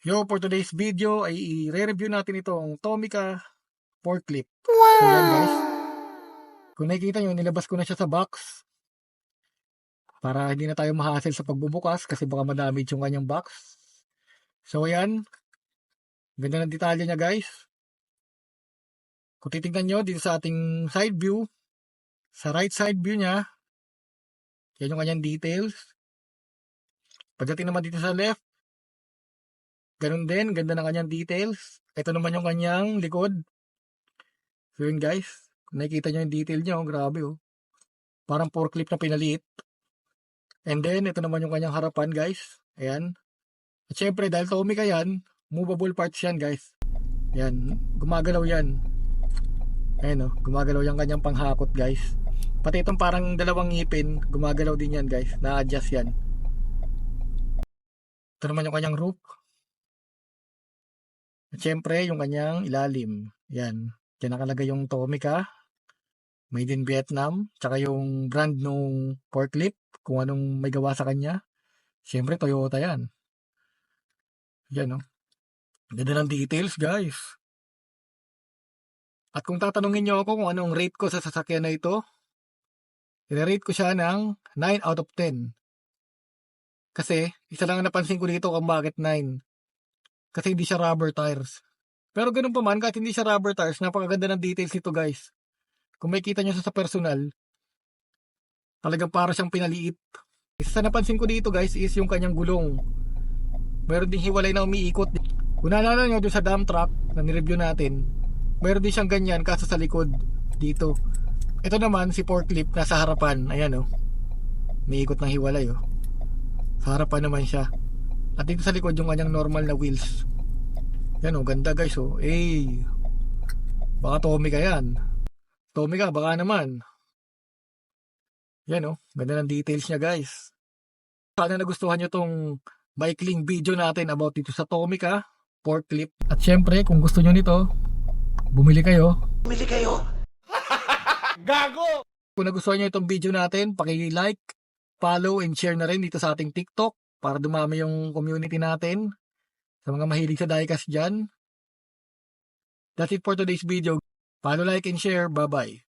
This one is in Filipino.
For today's video ay i-review natin itong Tomica forklift. So yan guys. Kung nakikita nyo, nilabas ko na siya sa box. Para hindi na tayo mahassle sa pagbubukas kasi baka madamage yung kanyang box. So yan. Ganda ng detalye niya guys. Kung titignan nyo dito sa ating side view, sa right side view niya, yan yung kanyang details. Pagdating naman dito sa left, ganun din, ganda ng kanyang details. Ito naman yung kanyang likod. So yun guys, kung nakikita nyo yung detail nyo, grabe oh. Parang forklift na pinaliit. And then, ito naman yung kanyang harapan guys. Ayan. At syempre, dahil Tomica yan, movable parts yan guys. Ayan, gumagalaw yan. Ayan oh, gumagalaw yung kanyang panghakot guys. Pati itong parang dalawang ngipin, gumagalaw din yan guys. Na-adjust yan. Ito naman yung kanyang roof. At syempre, yung kanyang ilalim. Yan. Diyan nakalagay yung Tomica. Made in Vietnam. Tsaka yung brand nung forklift. Kung anong may gawa sa kanya. Syempre, Toyota yan. Yan oh. Ganda ng details guys. At kung tatanungin nyo ako kung anong rate ko sa sasakyan na ito, i-rate ko siya ng 9 out of 10. Kasi, isa lang ang napansin ko dito kung bakit 9. Kasi hindi siya rubber tires. Pero ganun pa man, kahit hindi siya rubber tires, napakaganda ng details nito guys. Kung makikita nyo sa personal, talagang para siyang pinaliit. Isa sa napansin ko dito guys is yung kanyang gulong. Meron ding hiwalay na umiikot. Kung naalala nyo doon sa dump truck na nireview natin, meron din siyang ganyan kaso sa likod dito. Ito naman si forklift nasa harapan. Ayan oh. Umiikot ng hiwalay oh. Sa harapan naman siya. At dito sa likod yung kanyang normal na wheels. Yan oh, ganda guys oh. Baka Tomica yan. Tomica, baka naman. Yan oh, ganda ng details niya guys. Sana nagustuhan nyo tong maikling video natin about dito sa Tomica forklift. At syempre, kung gusto nyo nito, bumili kayo. Bumili kayo. Gago! Kung nagustuhan nyo itong video natin, paki-like, follow, and share na rin dito sa ating TikTok para dumami yung community natin. Sa mga mahilig sa diecast dyan. That's it for today's video. Follow, like, and share. Bye-bye.